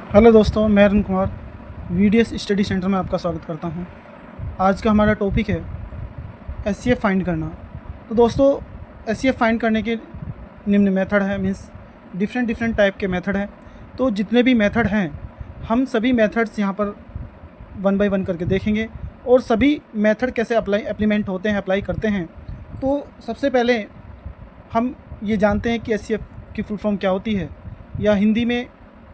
Hello दोस्तों, मैं Arun Kumar VDS study centre में आपका स्वागत करता हूं। आज का हमारा टॉपिक है एचसीएफ फाइंड करना। तो दोस्तों, एचसीएफ फाइंड करने के निम्न मेथड है, मीन्स डिफरेंट टाइप के मेथड हैं। तो जितने भी मेथड हैं, हम सभी मेथड्स यहां पर वन बाय वन करके देखेंगे और सभी मेथड कैसे अप्लाई करते हैं। तो सबसे पहले हम ये जानते हैं कि एचसीएफ की फुल फॉर्म क्या होती है, या हिंदी में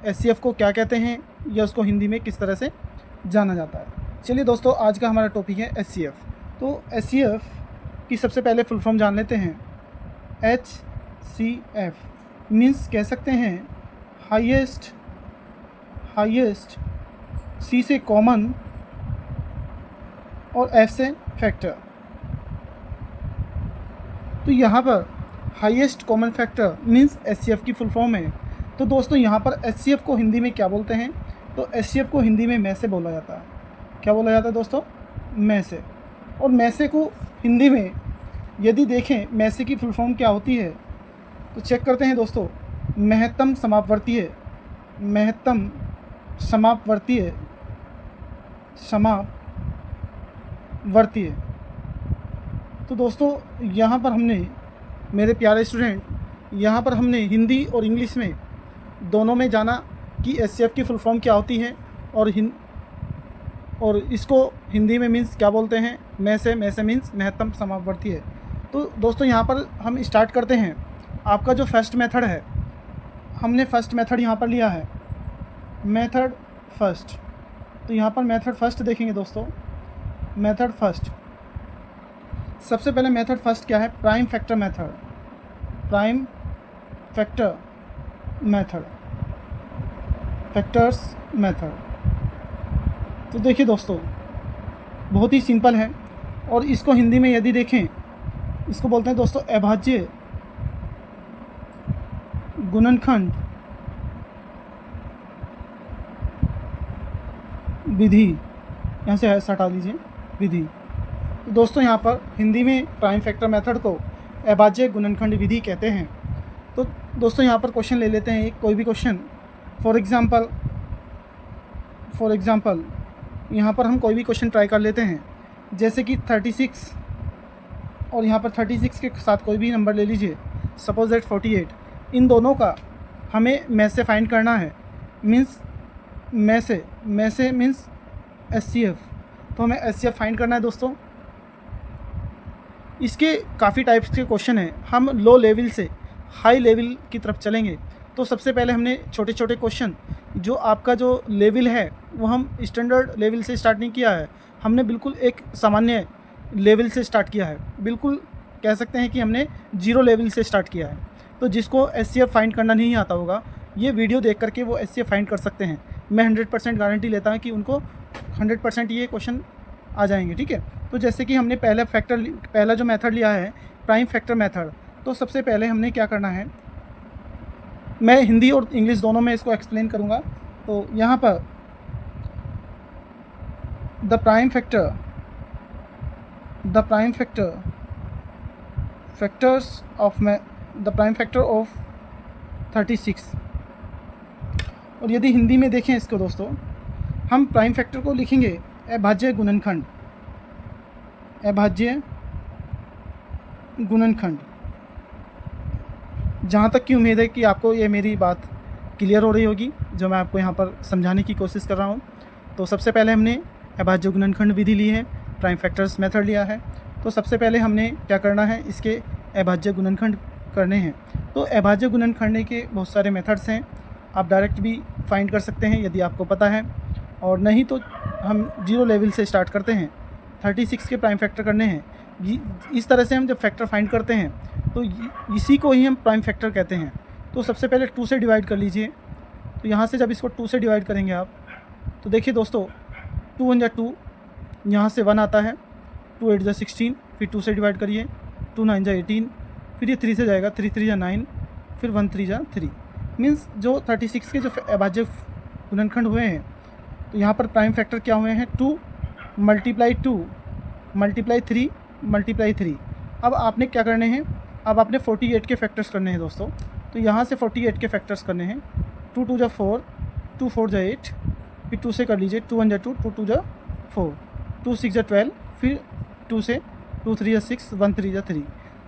एचसीएफ को क्या कहते हैं, या उसको हिंदी में किस तरह से जाना जाता है। चलिए दोस्तों, आज का हमारा टॉपिक है एचसीएफ। तो एचसीएफ की सबसे पहले फुल फॉर्म जान लेते हैं। एचसीएफ मीन्स कह सकते हैं हाईएस्ट, सी से कॉमन और एफ से फैक्टर। तो यहाँ पर highest common factor means HCF की फुल फॉर्म है। तो दोस्तों, यहाँ पर एचसीएफ को हिंदी में क्या बोलते हैं? तो एचसीएफ को हिंदी में मैसे बोला जाता है। क्या बोला जाता है दोस्तों? मैसे। और मैसे को हिंदी में यदि देखें, मैसे की फुल फॉर्म क्या होती है तो चेक करते हैं दोस्तों। महत्तम समापवर्तीय तो दोस्तों, यहाँ पर हमने, मेरे प्यारे स्टूडेंट, यहाँ पर हमने हिंदी और इंग्लिश में दोनों में जाना कि एचसीएफ की फुल फॉर्म क्या होती है, और इसको हिंदी में मीन्स क्या बोलते हैं? मैसे मीन्स महत्तम समापवर्तीय। तो दोस्तों, यहाँ पर हम स्टार्ट करते हैं। आपका जो फर्स्ट मेथड है, हमने फर्स्ट मेथड यहाँ पर लिया है, मेथड फर्स्ट। तो यहाँ पर मेथड फर्स्ट देखेंगे दोस्तों। मेथड फर्स्ट, सबसे पहले मेथड फर्स्ट क्या है? Prime factor method. तो देखिए दोस्तों, बहुत ही सिंपल है, और इसको हिंदी में यदि देखें, इसको बोलते हैं दोस्तों अभाज्य गुणनखंड विधि। यहाँ से हटा दीजिए विधि। तो दोस्तों, यहाँ पर हिंदी में प्राइम फैक्टर मेथड को अभाज्य गुणनखंड विधि कहते हैं। तो दोस्तों, यहाँ पर क्वेश्चन ले लेते हैं, कोई भी क्वेश्चन। फॉर एग्ज़ाम्पल यहाँ पर हम कोई भी क्वेश्चन ट्राई कर लेते हैं, जैसे कि 36, और यहाँ पर 36 के साथ कोई भी नंबर ले लीजिए, सपोज दैट 48। इन दोनों का हमें मैसे फाइंड करना है, मीन्स मैसे मीन्स एचसीएफ। तो हमें एचसीएफ फाइंड करना है दोस्तों। इसके काफ़ी टाइप्स के क्वेश्चन हैं, हम लो लेवल से हाई लेवल की तरफ चलेंगे। तो सबसे पहले हमने छोटे छोटे क्वेश्चन, जो आपका जो लेवल है वो हम स्टैंडर्ड लेवल से स्टार्ट नहीं किया है, हमने बिल्कुल एक सामान्य लेवल से स्टार्ट किया है। बिल्कुल कह सकते हैं कि हमने जीरो लेवल से स्टार्ट किया है। तो जिसको एचसीएफ फाइंड करना नहीं आता होगा, ये वीडियो देख करके वो एचसीएफ फाइंड कर सकते हैं। मैं 100% गारंटी लेता हूँ कि उनको 100% ये क्वेश्चन आ जाएंगे। ठीक है। तो जैसे कि हमने पहला जो मेथड लिया है, प्राइम फैक्टर मेथड। तो सबसे पहले हमने क्या करना है, मैं हिंदी और इंग्लिश दोनों में इसको एक्सप्लेन करूँगा। तो यहाँ पर द प्राइम फैक्टर ऑफ 36। और यदि हिंदी में देखें इसको दोस्तों, हम प्राइम फैक्टर को लिखेंगे अभाज्य गुणनखंड। जहाँ तक की उम्मीद है कि आपको ये मेरी बात क्लियर हो रही होगी, जो मैं आपको यहाँ पर समझाने की कोशिश कर रहा हूँ। तो सबसे पहले हमने अभाज्य गुणनखंड विधि ली है, प्राइम फैक्टर्स मेथड लिया है। तो सबसे पहले हमने क्या करना है, इसके अभाज्य गुणनखंड करने हैं। तो अभाज्य गुणनखंड के बहुत सारे मेथड्स हैं, आप डायरेक्ट भी फाइंड कर सकते हैं यदि आपको पता है, और नहीं तो हम जीरो लेवल से स्टार्ट करते हैं। 36 के प्राइम फैक्टर करने हैं। इस तरह से हम जब फैक्टर फाइंड करते हैं तो इसी को ही हम प्राइम फैक्टर कहते हैं। तो सबसे पहले 2 से डिवाइड कर लीजिए। तो यहाँ से जब इसको 2 से डिवाइड करेंगे आप, तो देखिए दोस्तों, 2 1 जा 2, यहाँ से 1 आता है, 2 8 जा 16, फिर 2 से डिवाइड करिए, 2 9 जा 18, फिर ये 3 से जाएगा, 3 3 जा 9, फिर 1 3 जा 3। मीन्स जो 36 के जो अभाज्य गुणनखंड हुए हैं, तो यहाँ पर प्राइम फैक्टर क्या हुए हैं? 2 मल्टीप्लाई 3 मल्टीप्लाई 3। अब आपने क्या करने हैं, अब आपने 48 के फैक्टर्स करने हैं दोस्तों। तो यहाँ से 48 के फैक्टर्स करने हैं। 2 2 जा 4, टू फोर जा 8, फिर 2 से कर लीजिए 2 1 जा 2, 2 2 जा 4, 2 6 जा 12, फिर 2 से 2 3 जा 6, 1 3 जा 3।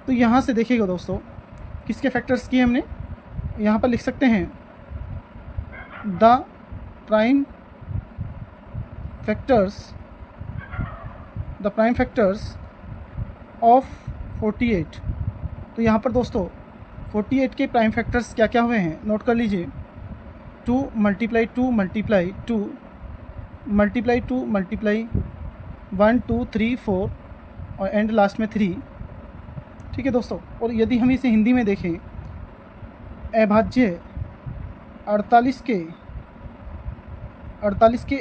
तो यहाँ से देखिएगा दोस्तों किसके फैक्टर्स किए हमने, यहाँ पर लिख सकते हैं द प्राइम फैक्टर्स ऑफ 48। तो यहाँ पर दोस्तों 48 के प्राइम फैक्टर्स क्या क्या हुए हैं नोट कर लीजिए। 2 मल्टीप्लाई 2 मल्टीप्लाई 2 मल्टीप्लाई 2 मल्टीप्लाई 1 2 3 4 और एंड लास्ट में 3। ठीक है दोस्तों, और यदि हम इसे हिंदी में देखें, अभाज्य 48 के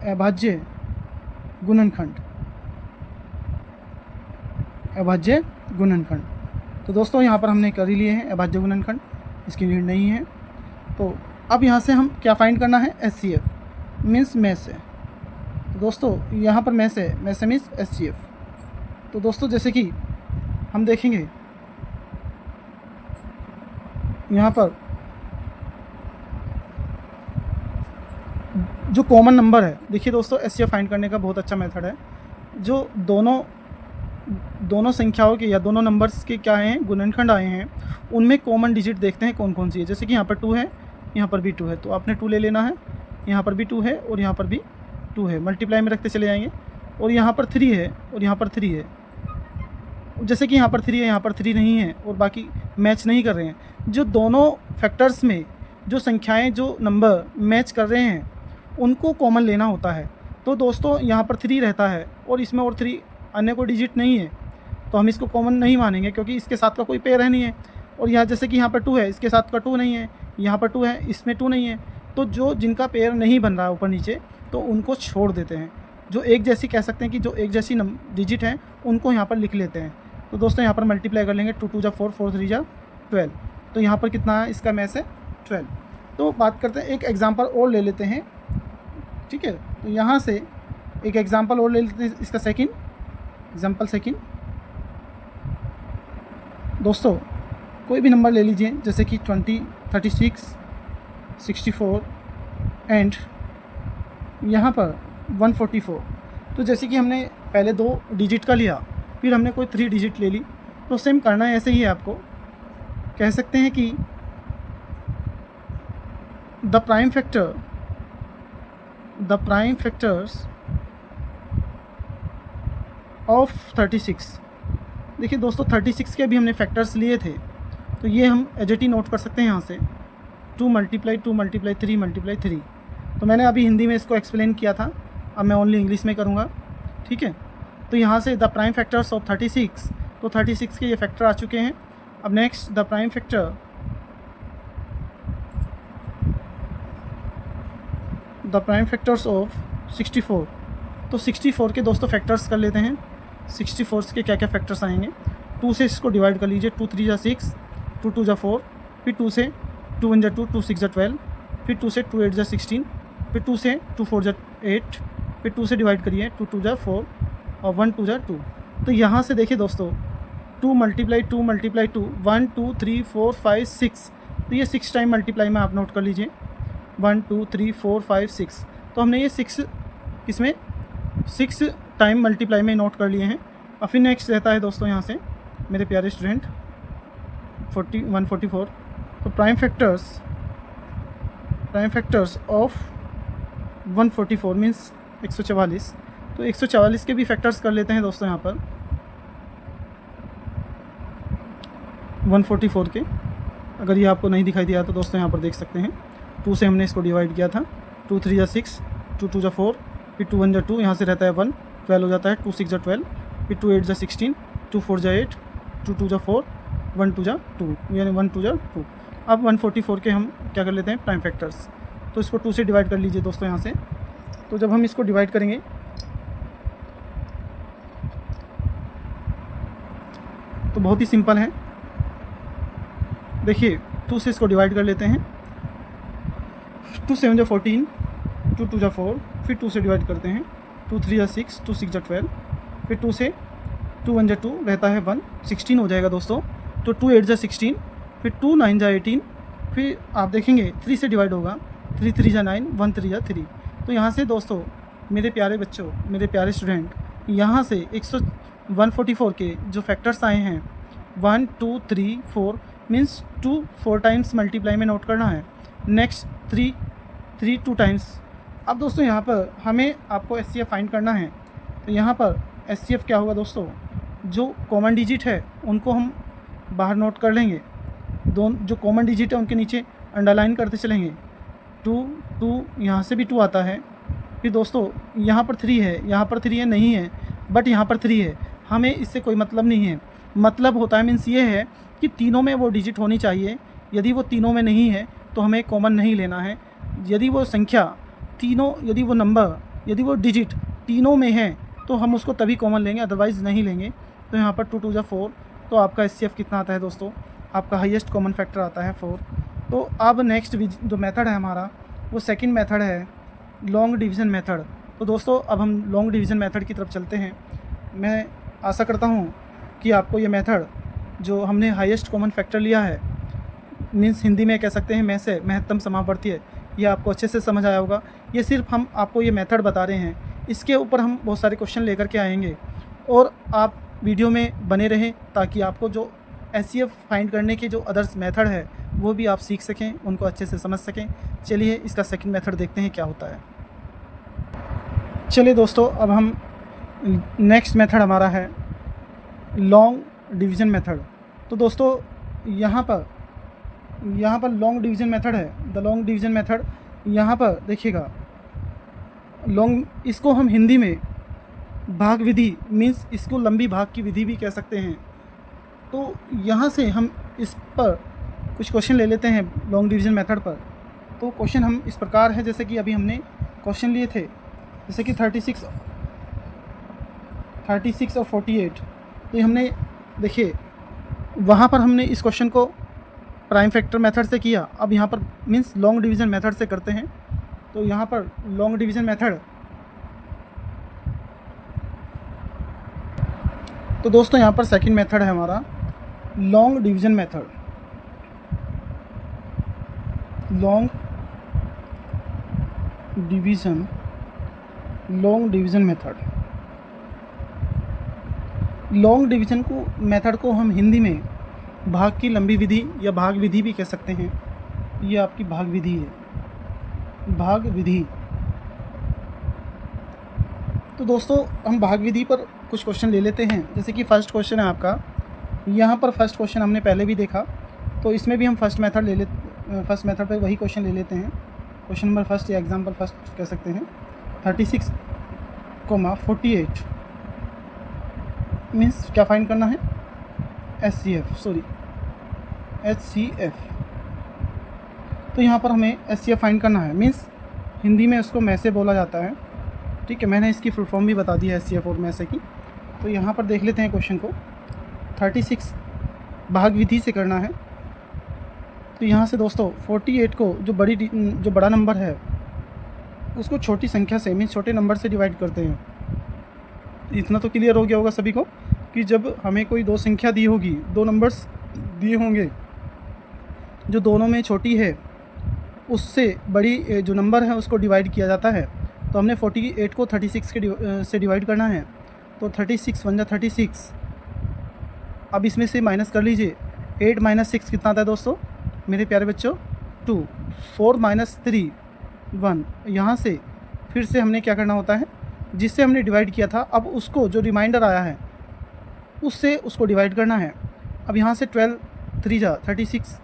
अभाज्य गुणनखंड। तो दोस्तों यहाँ पर हमने कर ही लिए हैं अभाज्य गुणनखंड, इसकी नीड नहीं है। तो अब यहाँ से हम क्या फाइंड करना है, SCF मीन्स मैस है। तो दोस्तों यहाँ पर मैस है मीन्स SCF। तो दोस्तों जैसे कि हम देखेंगे यहाँ पर जो कॉमन नंबर है, देखिए दोस्तों SCF फाइंड करने का बहुत अच्छा मेथड है। जो दोनों संख्याओं के या दोनों नंबर्स के क्या हैं गुणनखंड आए हैं, उनमें कॉमन डिजिट देखते हैं कौन कौन सी है। जैसे कि यहाँ पर 2 है, यहाँ पर भी 2 है, तो आपने 2 ले लेना है। यहाँ पर भी 2 है और यहाँ पर भी 2 है, मल्टीप्लाई में रखते चले जाएंगे। और यहाँ पर 3 है और यहाँ पर 3 है। जैसे कि यहाँ पर 3 है, यहाँ पर 3 नहीं है और बाकी मैच नहीं कर रहे हैं। जो दोनों फैक्टर्स में जो संख्याएँ जो नंबर मैच कर रहे हैं उनको कॉमन लेना होता है। तो दोस्तों यहाँ पर 3 रहता है और इसमें और 3 अन्य कोई डिजिट नहीं है, तो हम इसको कॉमन नहीं मानेंगे क्योंकि इसके साथ का कोई पेयर है नहीं है। और यहाँ जैसे कि यहाँ पर 2 है, इसके साथ का 2 नहीं है, यहाँ पर 2 है, इसमें 2 नहीं है। तो जो जिनका पेयर नहीं बन रहा है ऊपर नीचे, तो उनको छोड़ देते हैं। जो एक जैसी कह सकते हैं कि जो एक जैसी डिजिट हैं उनको यहाँ पर लिख लेते हैं। तो दोस्तों यहाँ पर मल्टीप्लाई कर लेंगे, 2 2 जा 4, 4 3 जा 12। तो यहाँ पर कितना है, इसका मैच है 12। तो बात करते हैं, एक एग्जाम्पल और ले लेते हैं। ठीक है, तो यहाँ से एक एग्जाम्पल और ले लेते हैं, इसका एग्जाम्पल सेकंड। दोस्तों कोई भी नंबर ले लीजिए, जैसे कि 20, 36, 64 एंड यहाँ पर 144। तो जैसे कि हमने पहले 2 डिजिट का लिया, फिर हमने कोई 3 डिजिट ले ली, तो सेम करना है ऐसे ही है। आपको कह सकते हैं कि द प्राइम फैक्टर्स ऑफ 36। देखिए दोस्तों 36 के भी हमने फैक्टर्स लिए थे, तो ये हम एजटी नोट कर सकते हैं यहाँ से। 2 मल्टीप्लाई 2 मल्टीप्लाई 3 मल्टीप्लाई 3। तो मैंने अभी हिंदी में इसको एक्सप्लेन किया था, अब मैं ओनली इंग्लिश में करूँगा। ठीक है, तो यहाँ से द प्राइम फैक्टर्स ऑफ 36, तो 36 के ये फैक्टर आ चुके हैं। अब next the prime factors of 64। तो 64 के दोस्तों फैक्टर्स कर लेते हैं। 64 के क्या क्या फैक्टर्स आएंगे, 2 से इसको डिवाइड कर लीजिए, 2 3 जा 6, 2 2 जा 4, फिर 2 से 2 1 जा 2, 2 6 जा 12, फिर 2 से 2 8 जा 16, फिर 2 से 2 4 जा 8, फिर 2 से डिवाइड करिए, 2 2 जा 4 और 1 2 जा 2। तो यहाँ से देखिए दोस्तों 2 मल्टीप्लाई 2 मल्टीप्लाई 2, 1 2 3 4 5 6। तो ये 6 टाइम मल्टीप्लाई में आप नोट कर लीजिए, 1 2 3 4 5 6। तो हमने ये 6 टाइम मल्टीप्लाई में नोट कर लिए हैं। और फिर नेक्स्ट रहता है दोस्तों यहाँ से मेरे प्यारे स्टूडेंट 144। तो प्राइम फैक्टर्स ऑफ 144 मीन्स 144। तो 144 के भी फैक्टर्स कर लेते हैं दोस्तों यहाँ पर 144 के। अगर ये आपको नहीं दिखाई दिया तो दोस्तों यहाँ पर देख सकते हैं, 2 से हमने इसको डिवाइड किया था, 2 3 जा 6, 2 2 जा 4, फिर 2 1 जा 2, यहाँ से रहता है 1, 12 हो जाता है, 2 6 जा 12, फिर 2 8 जा 16, 2 4 जा 8, 2 2 जा 4, 1 2 जा 2, यानी 1 2 जा 2। अब 144 के हम क्या कर लेते हैं प्राइम फैक्टर्स। तो इसको 2 से डिवाइड कर लीजिए दोस्तों यहाँ से। तो जब हम इसको डिवाइड करेंगे तो बहुत ही सिंपल है। देखिए 2 से इसको डिवाइड कर लेते हैं, 2 7 जा 14, 2 2 जा 4, फिर 2 से डिवाइड करते हैं, 2 3 जा 6, 2 6 जा 12, फिर 2 से 2 1 जा 2 रहता है 1, 16 हो जाएगा दोस्तों। तो 2 8 जा 16, फिर 2 9 जा 18, फिर आप देखेंगे 3 से डिवाइड होगा, 3 3 जा 9, 1 3 जा 3। तो यहाँ से दोस्तों मेरे प्यारे बच्चों, मेरे प्यारे स्टूडेंट, यहाँ से 144 के जो फैक्टर्स आए हैं 1 2 3 4 मीन्स 2 4 टाइम्स मल्टीप्लाई में नोट करना है। Next 3 3 2 times. अब दोस्तों यहाँ पर हमें आपको SCF फाइंड करना है। तो यहाँ पर SCF क्या होगा दोस्तों, जो कॉमन डिजिट है उनको हम बाहर नोट कर लेंगे, जो कॉमन डिजिट है उनके नीचे अंडरलाइन करते चलेंगे। 2 2 यहाँ से भी 2 आता है। फिर दोस्तों यहाँ पर 3 है, यहाँ पर 3 है नहीं है, बट यहाँ पर 3 है। हमें इससे कोई मतलब नहीं है। मतलब होता है मीन्स ये है कि तीनों में वो डिजिट होनी चाहिए। यदि वो तीनों में नहीं है तो हमें कॉमन नहीं लेना है। यदि वो संख्या तीनों, यदि वो नंबर, यदि वो डिजिट तीनों में है तो हम उसको तभी कॉमन लेंगे, अदरवाइज़ नहीं लेंगे। तो यहाँ पर 2 2 जा 4। तो आपका SCF कितना आता है दोस्तों, आपका हाईएस्ट कॉमन फैक्टर आता है 4। तो अब नेक्स्ट जो मेथड है हमारा वो सेकंड मेथड है लॉन्ग डिवीज़न मेथड। तो दोस्तों अब हम लॉन्ग डिवीज़न मेथड की तरफ चलते हैं। मैं आशा करता हूँ कि आपको ये मेथड जो हमने हाईएस्ट कॉमन फैक्टर लिया है, मीन्स हिंदी में कह सकते हैं में से महत्तम समापवर्ती है, ये आपको अच्छे से समझ आया होगा। ये सिर्फ हम आपको ये मेथड बता रहे हैं, इसके ऊपर हम बहुत सारे क्वेश्चन लेकर के आएंगे और आप वीडियो में बने रहें ताकि आपको जो SCF फाइंड करने के जो अदर्स मेथड है वो भी आप सीख सकें, उनको अच्छे से समझ सकें। चलिए इसका सेकंड मेथड देखते हैं क्या होता है। चलिए दोस्तों अब हम नेक्स्ट मेथड हमारा है लॉन्ग डिवीज़न मेथड। तो दोस्तों यहाँ पर लॉन्ग डिवीज़न मेथड है, द लॉन्ग डिवीज़न मेथड। यहाँ पर देखिएगा लॉन्ग, इसको हम हिंदी में भाग विधि मीन्स इसको लंबी भाग की विधि भी कह सकते हैं। तो यहाँ से हम इस पर कुछ क्वेश्चन ले लेते हैं लॉन्ग डिवीज़न मेथड पर। तो क्वेश्चन हम इस प्रकार है, जैसे कि अभी हमने क्वेश्चन लिए थे, जैसे कि 36 और 48। तो हमने देखिए वहाँ पर हमने इस क्वेश्चन को प्राइम फैक्टर मेथड से किया। अब यहाँ पर मीन्स लॉन्ग डिवीज़न मेथड से करते हैं। तो यहाँ पर लॉन्ग डिवीज़न मेथड, तो दोस्तों यहाँ पर सेकंड मेथड है हमारा long division method. Long division method. Long division को मेथड को हम हिंदी में भाग की लंबी विधि या भाग विधि भी कह सकते हैं। ये आपकी भाग विधि है, भाग विधि। तो दोस्तों हम भाग विधि पर कुछ क्वेश्चन ले लेते हैं। जैसे कि फर्स्ट क्वेश्चन है आपका, यहाँ पर फर्स्ट क्वेश्चन हमने पहले भी देखा, तो इसमें भी हम फर्स्ट मेथड पर वही क्वेश्चन ले लेते हैं। क्वेश्चन नंबर फर्स्ट या एग्जाम्पल फर्स्ट कह सकते हैं। 36, 48 मीन्स क्या फाइंड करना है, HCF। तो यहाँ पर हमें HCF फाइंड करना है, मीन्स हिंदी में उसको मैसे बोला जाता है। ठीक है, मैंने इसकी फुल फॉर्म भी बता दी है HCF और मैसे की। तो यहाँ पर देख लेते हैं क्वेश्चन को। 36 भाग विधि से करना है। तो यहाँ से दोस्तों 48 को जो बड़ा नंबर है उसको छोटी संख्या से मीन्स छोटे नंबर से डिवाइड करते हैं। इतना तो क्लियर हो गया होगा सभी को कि जब हमें कोई दो संख्या दी होगी, दो नंबर्स दिए होंगे, जो दोनों में छोटी है उससे बड़ी जो नंबर है उसको डिवाइड किया जाता है। तो हमने 48 को 36 से डिवाइड करना है। तो 36 1 जा 36। अब इसमें से माइनस कर लीजिए। 8 - 6 कितना आता है दोस्तों मेरे प्यारे बच्चों, 2। 4 - 3 1। यहाँ से फिर से हमने क्या करना होता है, जिससे हमने डिवाइड किया था अब उसको जो रिमाइंडर आया है उससे उसको डिवाइड करना है। अब यहाँ से 12 3 जा 36।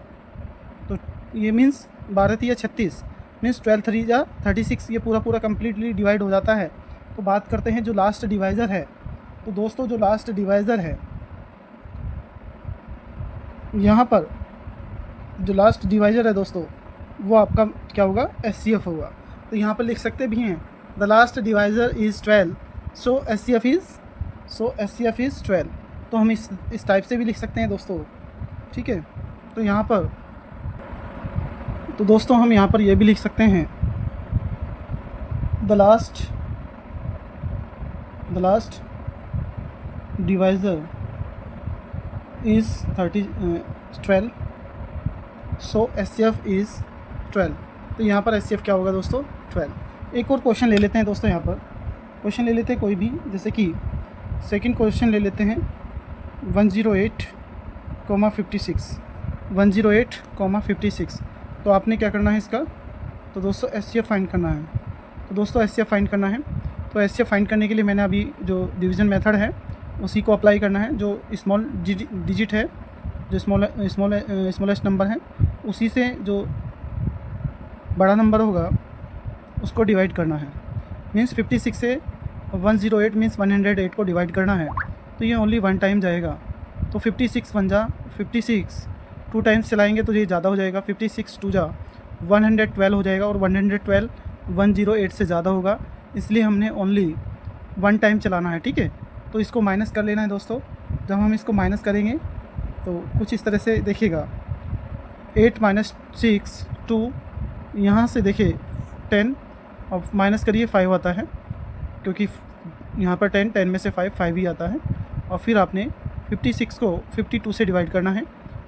तो ये मीन्स 12 3 जा 36 मीन्स 12 3 जा 36। ये पूरा कम्प्लीटली डिवाइड हो जाता है। तो बात करते हैं जो लास्ट डिवाइज़र है। तो दोस्तों जो लास्ट डिवाइज़र है, यहाँ पर जो लास्ट डिवाइज़र है दोस्तों वो आपका क्या होगा, HCF होगा। तो यहाँ पर लिख सकते भी हैं the last divisor is 12 so HCF is 12। तो हम इस टाइप से भी लिख सकते हैं दोस्तों। ठीक है, तो यहाँ पर दोस्तों हम यहाँ पर ये भी लिख सकते हैं the last divisor is 12 so SCF is 12। तो यहाँ पर SCF क्या होगा दोस्तों? 12। एक और क्वेश्चन ले लेते हैं दोस्तों। यहाँ पर क्वेश्चन ले लेते हैं कोई भी, जैसे कि सेकंड क्वेश्चन ले लेते हैं 108,56 108,56। तो आपने क्या करना है इसका, तो दोस्तों SCF फाइंड करना है। तो दोस्तों SCF फाइंड करना है, तो SCF फाइंड करने के लिए मैंने अभी जो डिवीज़न मेथड है उसी को अप्लाई करना है। जो स्मॉल डिजिट है, जो स्मॉलेस्ट नंबर है, उसी से जो बड़ा नंबर होगा उसको डिवाइड करना है। मीन्स 56 से 108 मीन्स 108 को डिवाइड करना है, तो ये ओनली 1 टाइम जाएगा। तो 56 1 जा 56, 2 टाइम्स चलाएंगे तो ये ज़्यादा हो जाएगा। 56 2 जा 112 हो जाएगा, और 112 108 से ज़्यादा होगा, इसलिए हमने ओनली 1 टाइम चलाना है। ठीक है, तो इसको माइनस कर लेना है दोस्तों। जब हम इसको माइनस करेंगे तो कुछ इस तरह से देखिएगा, 8 - 6 2, यहाँ से देखिए 10 और माइनस करिए 5 आता है, क्योंकि यहाँ पर 10 में से 5 ही आता है। और फिर आपने 56 को 52 से डिवाइड करना है।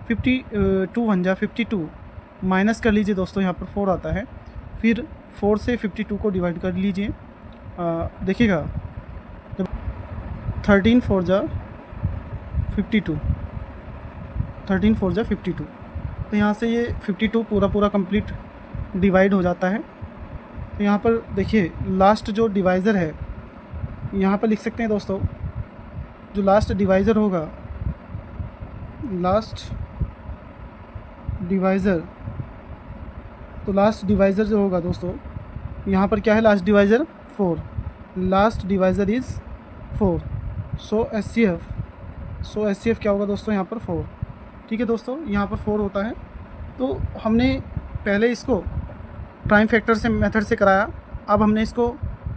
52 1 जा 52, माइनस कर लीजिए दोस्तों, यहाँ पर 4 आता है। फिर 4 से 52 को डिवाइड कर लीजिए, देखिएगा 13 4 जा 52, 13 4 जा 52। तो यहाँ से ये 52 पूरा कंप्लीट डिवाइड हो जाता है। तो यहाँ पर देखिए लास्ट जो डिवाइज़र है, यहाँ पर लिख सकते हैं दोस्तों, जो लास्ट डिवाइज़र होगा, लास्ट डिवाइज़र, तो लास्ट डिवाइज़र जो होगा दोस्तों, यहाँ पर क्या है, last divisor 4, last divisor is 4। So SCF क्या होगा दोस्तों, यहाँ पर 4। ठीक है दोस्तों, यहाँ पर 4 होता है। तो हमने पहले इसको प्राइम फैक्टर से मेथड से कराया, अब हमने इसको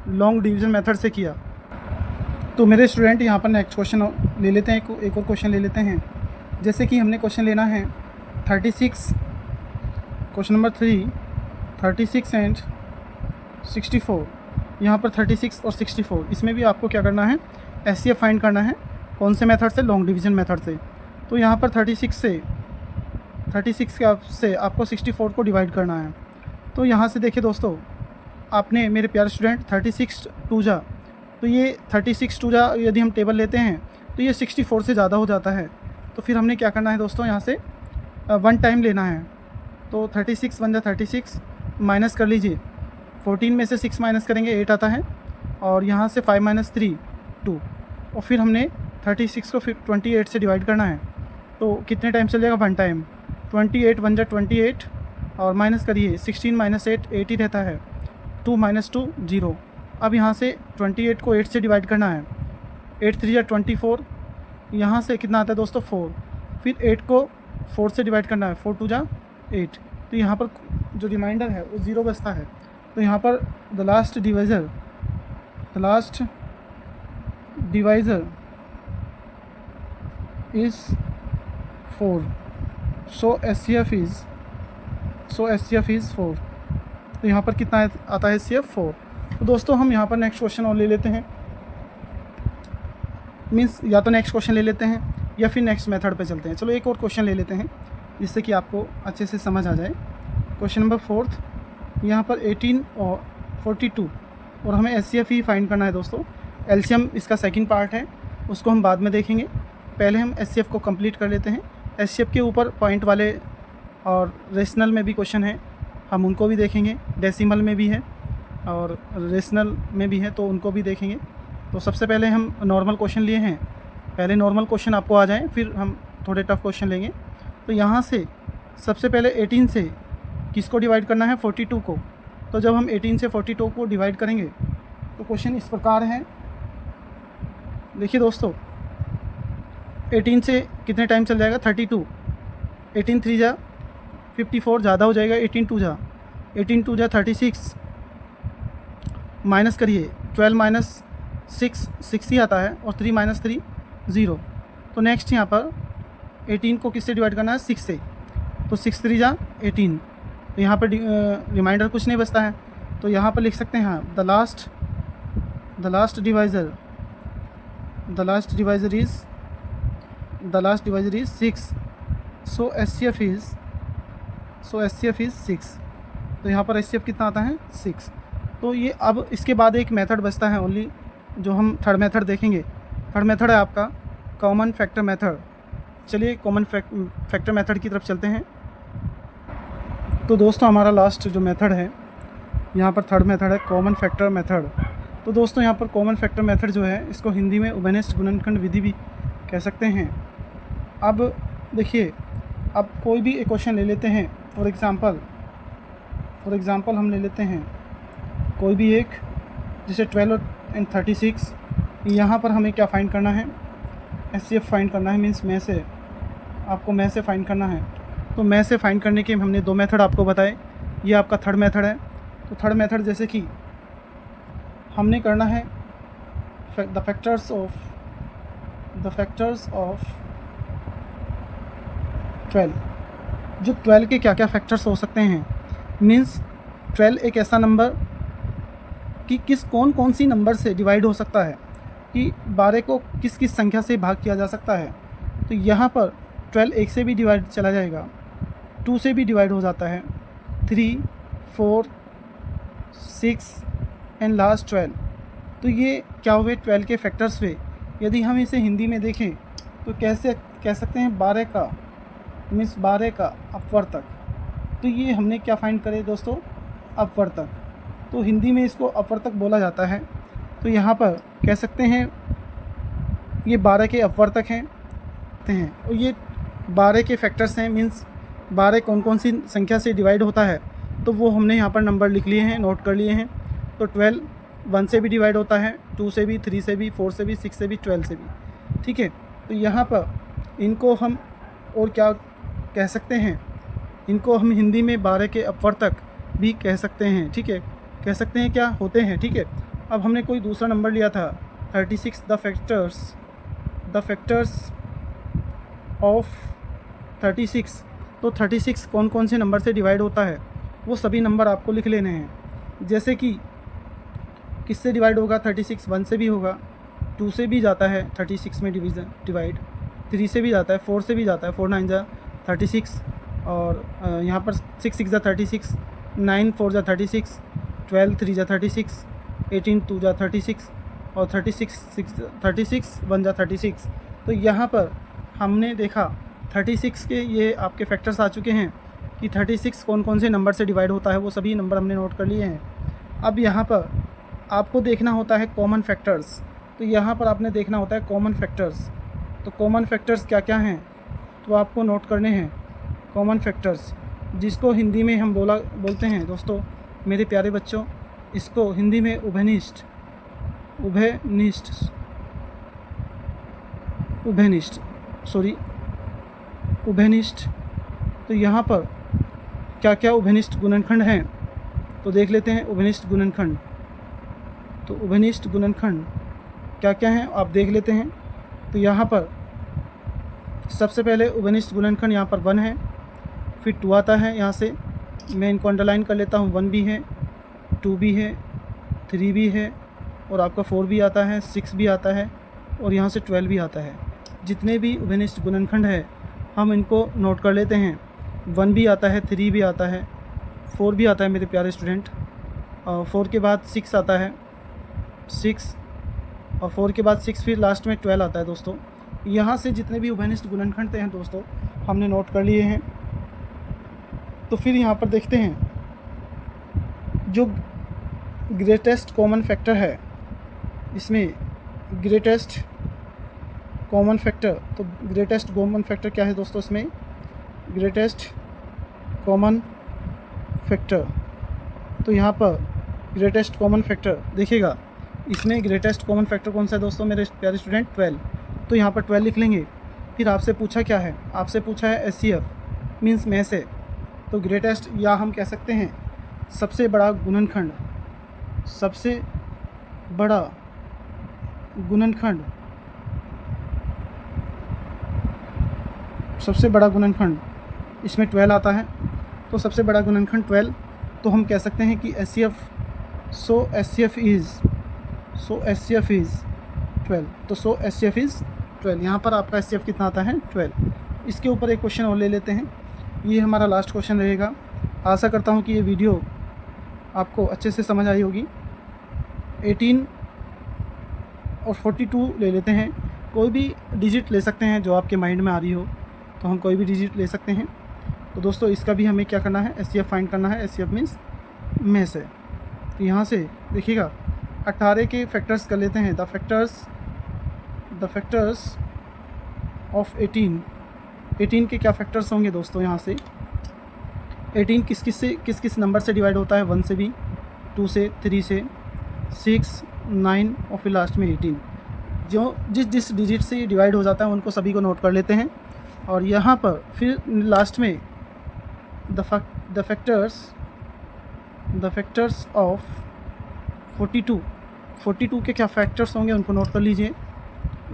लॉन्ग डिवीज़न मेथड से किया। तो मेरे स्टूडेंट यहाँ पर नेक्स्ट क्वेश्चन ले लेते हैं, एक और क्वेश्चन ले लेते हैं। जैसे कि हमने क्वेश्चन लेना है 36, क्वेश्चन नंबर 3, 36 एंड 64। यहाँ पर 36 और 64, इसमें भी आपको क्या करना है, SCF फाइंड करना है। कौन से मेथड से? लॉन्ग डिवीज़न मेथड से। तो यहाँ पर 36 से आपको 64 को डिवाइड करना है। तो यहाँ से देखिए दोस्तों, आपने मेरे प्यारे स्टूडेंट 36 2 जा, तो ये 36 2 जा यदि हम टेबल लेते हैं तो ये 64 से ज़्यादा हो जाता है। तो फिर हमने क्या करना है दोस्तों, यहाँ से 1 टाइम लेना है। तो 36 1 जा 36, माइनस कर लीजिए, 14 में से 6 माइनस करेंगे 8 आता है, और यहाँ से 5 - 3 2, और फिर हमने 36 को फिर 28 से डिवाइड करना है। तो कितने टाइम चल जाएगा? 1 टाइम। 28 1 जा 28, और माइनस करिए, 16 - 8 8 ही रहता है, 2 - 2 0। अब यहाँ से 28 को 8 से डिवाइड करना है, 8 3 जा 24, यहाँ से कितना आता है दोस्तों? 4। फिर 8 को 4 से डिवाइड करना है, 4 2 जा 8। तो यहाँ पर जो रिमाइंडर है वो 0 बचता है। तो यहाँ पर the last divisor is 4। So SCF is 4। तो यहाँ पर कितना आता है SCF? 4। तो दोस्तों हम यहाँ पर नेक्स्ट क्वेश्चन और ले लेते हैं, मीन्स या तो नेक्स्ट क्वेश्चन ले लेते हैं या फिर नेक्स्ट मेथड पे चलते हैं। चलो एक और क्वेश्चन ले लेते हैं जिससे कि आपको अच्छे से समझ आ जाए। क्वेश्चन नंबर 4, यहाँ पर 18 और 42, और हमें SCF ही फाइंड करना है दोस्तों। LCM इसका सेकंड पार्ट है, उसको हम बाद में देखेंगे। पहले हम SCF को कंप्लीट कर लेते हैं। SCF के ऊपर पॉइंट वाले और रेशनल में भी क्वेश्चन है, हम उनको भी देखेंगे। डेसिमल में भी है और रेशनल में भी है, तो उनको भी देखेंगे। तो सबसे पहले हम नॉर्मल क्वेश्चन लिए हैं, पहले नॉर्मल क्वेश्चन आपको आ जाएं, फिर हम थोड़े टफ क्वेश्चन लेंगे। तो यहाँ से सबसे पहले 18 से किसको डिवाइड करना है? 42 को। तो जब हम 18 से 42 को डिवाइड करेंगे तो क्वेश्चन इस प्रकार है। देखिए दोस्तों, 18 से कितने टाइम चल जाएगा? 32। 18 3 जा 54, ज़्यादा हो जाएगा। 18 2 जा 36, माइनस करिए, 12 - 6 6 ही आता है, और 3 - 3 0। तो नेक्स्ट यहाँ पर 18 को किससे डिवाइड करना है? 6 से। तो 6 3 जा 18। तो यहाँ पर रिमाइंडर कुछ नहीं बचता है, तो यहाँ पर लिख सकते हैं the last divisor is 6। So SCF is so HCF is 6। तो यहाँ पर HCF कितना आता है 6। तो ये अब इसके बाद एक मेथड बचता है ओनली, जो हम थर्ड मेथड देखेंगे। थर्ड मेथड है आपका कॉमन फैक्टर मेथड। चलिए कॉमन फैक्टर मेथड की तरफ चलते हैं। तो दोस्तों हमारा लास्ट जो मेथड है यहाँ पर थर्ड मेथड है कॉमन फैक्टर मेथड। तो दोस्तों यहाँ पर कॉमन फैक्टर मेथड जो है इसको हिंदी में उभयनिष्ठ गुणनखंड विधि भी कह सकते हैं। अब देखिए, अब कोई भी एक क्वेश्चन ले लेते हैं। फॉर एग्ज़ाम्पल हम ले लेते हैं कोई भी एक, जैसे 12 और 36। यहाँ पर हमें क्या फाइंड करना है, HCF फाइंड करना है। मीन्स में से आपको में से फाइंड करना है। तो में से फाइंड करने के हमने 2 मेथड आपको बताए। ये आपका थर्ड मेथड है। तो थर्ड मेथड जैसे कि हमने करना है द फैक्टर्स ऑफ 12। जो 12 के क्या क्या फैक्टर्स हो सकते हैं। मीन्स 12 एक ऐसा नंबर कि कौन कौन सी नंबर से डिवाइड हो सकता है, कि 12 को किस किस संख्या से भाग किया जा सकता है। तो यहाँ पर 12 1 से भी डिवाइड चला जाएगा, 2 से भी डिवाइड हो जाता है, 3, 4, 6 एंड लास्ट 12। तो ये क्या हुए 12 के फैक्टर्स हुए। यदि हम इसे हिंदी में देखें तो कैसे कह सकते हैं 12 का मीन्स 12 का अपवर्तक। तो ये हमने क्या फाइंड करे दोस्तों, अपवर्तक। तो हिंदी में इसको अपवर्तक बोला जाता है। तो यहाँ पर कह सकते हैं ये 12 के अपवर्तक हैं और ये 12 के फैक्टर्स हैं। मीन्स 12 कौन कौन सी संख्या से डिवाइड होता है, तो वो हमने यहाँ पर नंबर लिख लिए हैं, नोट कर लिए हैं। तो 12 1 से भी डिवाइड होता है, 2 से भी, 3 से भी, 4 से भी, 6 से भी, 12 से भी। ठीक है। तो यहाँ पर इनको हम और क्या कह सकते हैं, इनको हम हिंदी में 12 के अपवर्तक भी कह सकते हैं। ठीक है, कह सकते हैं क्या होते हैं। ठीक है। अब हमने कोई दूसरा नंबर लिया था 36, द फैक्टर्स ऑफ 36। तो 36 कौन कौन से नंबर से डिवाइड होता है, वो सभी नंबर आपको लिख लेने हैं। जैसे कि किससे डिवाइड होगा, 36 1 से भी होगा, 2 से भी जाता है 36 में डिवाइड, 3 से भी जाता है, 4 से भी जाता है, 4 9 जा 36, और यहाँ पर 6 6 जा 36, 9 4 जा 36, 12 3 जा 36, 18 2 जा 36 और 36 1 जा 36। तो यहाँ पर हमने देखा 36 के ये आपके फैक्टर्स आ चुके हैं कि 36 कौन कौन से नंबर से डिवाइड होता है, वो सभी नंबर हमने नोट कर लिए हैं। अब यहाँ पर आपको देखना होता है कॉमन फैक्टर्स। तो यहाँ पर आपने देखना होता है कॉमन फैक्टर्स। तो कॉमन फैक्टर्स क्या क्या हैं, तो आपको नोट करने हैं कॉमन फैक्टर्स, जिसको हिंदी में हम बोलते हैं दोस्तों मेरे प्यारे बच्चों, इसको हिंदी में उभयनिष्ठ। तो यहाँ पर क्या क्या उभयनिष्ठ गुणनखंड हैं, तो देख लेते हैं उभयनिष्ठ गुणनखंड। तो उभयनिष्ठ गुणनखंड क्या क्या हैं आप देख लेते हैं। तो यहाँ पर सबसे पहले उभयनिष्ठ गुणनखंड यहाँ पर 1 है, फिर 2 आता है। यहाँ से मैं इनको अंडरलाइन कर लेता हूँ, 1 भी है, 2 भी है, 3 भी है, और आपका 4 भी आता है, 6 भी आता है, और यहाँ से 12 भी आता है। जितने भी उभयनिष्ठ गुणनखंड है हम इनको नोट कर लेते हैं। 1 भी आता है, 3 भी आता है, 4 भी आता है मेरे प्यारे स्टूडेंट, और 4 के बाद 6 आता है, 6, और 4 के बाद 6, फिर लास्ट में 12 आता है दोस्तों। यहाँ से जितने भी उभयनिष्ठ गुणनखंड हैं दोस्तों हमने नोट कर लिए हैं। तो फिर यहाँ पर देखते हैं जो ग्रेटेस्ट कॉमन फैक्टर है, इसमें ग्रेटेस्ट कॉमन फैक्टर। तो ग्रेटेस्ट कॉमन फैक्टर क्या है दोस्तों, इसमें ग्रेटेस्ट कॉमन फैक्टर। तो यहाँ पर ग्रेटेस्ट कॉमन फैक्टर देखिएगा, इसमें ग्रेटेस्ट कॉमन फैक्टर कौन सा है दोस्तों मेरे प्यारे स्टूडेंट, 12। तो यहाँ पर 12 लिख लेंगे। फिर आपसे पूछा क्या है, आपसे पूछा है HCF मीन्स में से। तो ग्रेटेस्ट, या हम कह सकते हैं सबसे बड़ा गुणनखंड, सबसे बड़ा गुणनखंड, सबसे बड़ा गुणनखंड इसमें 12 आता है। तो सबसे बड़ा गुणनखंड 12। तो हम कह सकते हैं कि HCF, सो HCF इज़ 12। तो सो HCF इज़ 12। यहाँ पर आपका HCF कितना आता है, 12। इसके ऊपर एक क्वेश्चन और ले लेते हैं। ये हमारा लास्ट क्वेश्चन रहेगा। आशा करता हूँ कि ये वीडियो आपको अच्छे से समझ आई होगी। 18 और 42 ले लेते हैं, कोई भी डिजिट ले सकते हैं जो आपके माइंड में आ रही हो, तो हम कोई भी डिजिट ले सकते हैं। तो दोस्तों इसका भी हमें क्या करना है, एचसीएफ फाइंड करना है। एचसीएफ मीन्स में से, तो यहाँ से देखिएगा 18 के फैक्टर्स कर लेते हैं। द फैक्टर्स ऑफ 18 के क्या फैक्टर्स होंगे दोस्तों। यहाँ से 18 किस किस नंबर से डिवाइड होता है, 1 से भी, 2 से, 3 से, 6, 9 और फिर लास्ट में 18। जो जिस डिजिट से डिवाइड हो जाता है उनको सभी को नोट कर लेते हैं। और यहाँ पर फिर लास्ट में द फैक्टर्स ऑफ 42 के क्या फैक्टर्स होंगे उनको नोट कर लीजिए।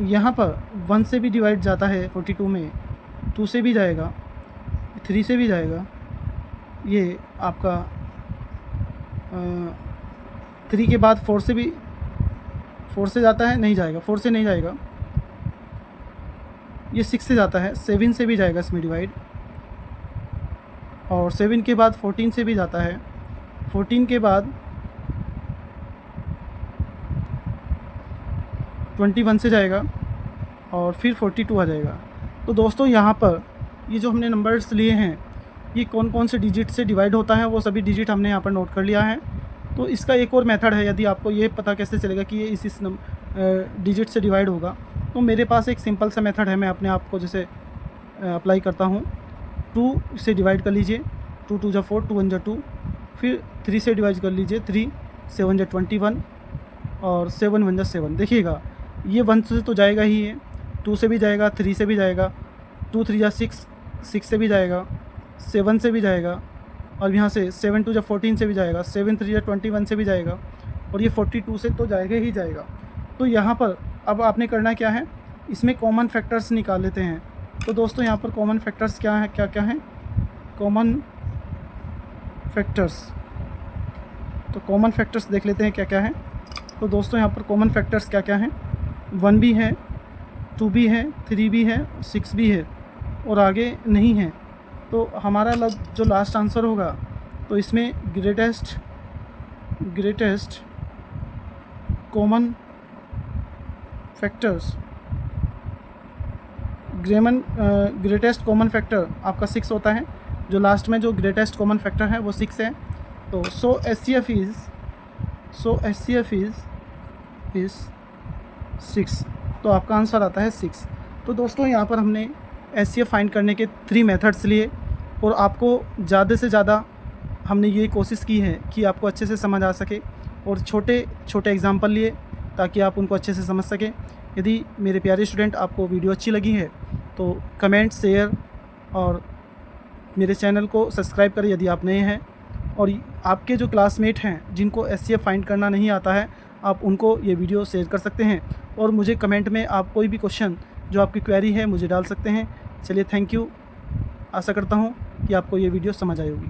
यहाँ पर 1 से भी डिवाइड जाता है 42 में, 2 से भी जाएगा, 3 से भी जाएगा, ये आपका 3 के बाद 4 से जाता है, नहीं जाएगा, 4 से नहीं जाएगा, ये 6 से जाता है, 7 से भी जाएगा इसमें डिवाइड, और 7 के बाद 14 से भी जाता है, 14 के बाद 21 से जाएगा और फिर 42 आ जाएगा। तो दोस्तों यहाँ पर ये जो हमने नंबर्स लिए हैं ये कौन कौन से डिजिट से डिवाइड होता है वो सभी डिजिट हमने यहाँ पर नोट कर लिया है। तो इसका एक और मेथड है, यदि आपको ये पता कैसे चलेगा कि ये इस डिजिट से डिवाइड होगा, तो मेरे पास एक सिंपल सा मेथड है। मैं अपने आप को जैसे अप्लाई करता हूँ। 2 से डिवाइड कर लीजिए, 2 2 जा 4, 2 1 जा 2, फिर 3 से डिवाइड कर लीजिए, 3 7 जा 21 और 7 1 जा 7। देखिएगा ये 1 से तो जाएगा ही है, 2 से भी जाएगा, 3 से भी जाएगा, 2 3 जा 6, 6 से भी जाएगा, 7 से भी जाएगा, और यहाँ से 7 2 जा 14 से भी जाएगा, 7 3 जा 21 से भी जाएगा, और ये 42 से तो जाएगा ही जाएगा। तो यहाँ पर अब आपने करना क्या है, इसमें कॉमन फैक्टर्स निकाल लेते हैं। तो दोस्तों यहाँ पर कॉमन फैक्टर्स क्या है, क्या हैं कॉमन फैक्टर्स। तो कॉमन फैक्टर्स देख लेते हैं क्या क्या है। तो दोस्तों यहाँ पर कॉमन फैक्टर्स क्या क्या हैं, 1 भी है, 2 भी है, 3 भी है, 6 भी है और आगे नहीं है। तो हमारा जो लास्ट आंसर होगा, तो इसमें greatest common factors, greatest common factor आपका 6 होता है। जो लास्ट में जो ग्रेटेस्ट कॉमन फैक्टर है वो 6 है। तो सो एचसीएफ इज़ 6। तो आपका आंसर आता है 6। तो दोस्तों यहाँ पर हमने एचसीएफ फाइंड करने के 3 मेथड्स लिए, और आपको ज़्यादा से ज़्यादा हमने ये कोशिश की है कि आपको अच्छे से समझ आ सके, और छोटे छोटे एग्जाम्पल लिए ताकि आप उनको अच्छे से समझ सकें। यदि मेरे प्यारे स्टूडेंट आपको वीडियो अच्छी लगी है तो कमेंट, शेयर और मेरे चैनल को सब्सक्राइब करें यदि आप नए हैं। और आपके जो क्लासमेट हैं जिनको एचसीएफ फाइंड करना नहीं आता है, आप उनको ये वीडियो शेयर कर सकते हैं, और मुझे कमेंट में आप कोई भी क्वेश्चन जो आपकी क्वेरी है मुझे डाल सकते हैं। चलिए, थैंक यू। आशा करता हूँ कि आपको ये वीडियो समझ आई होगी।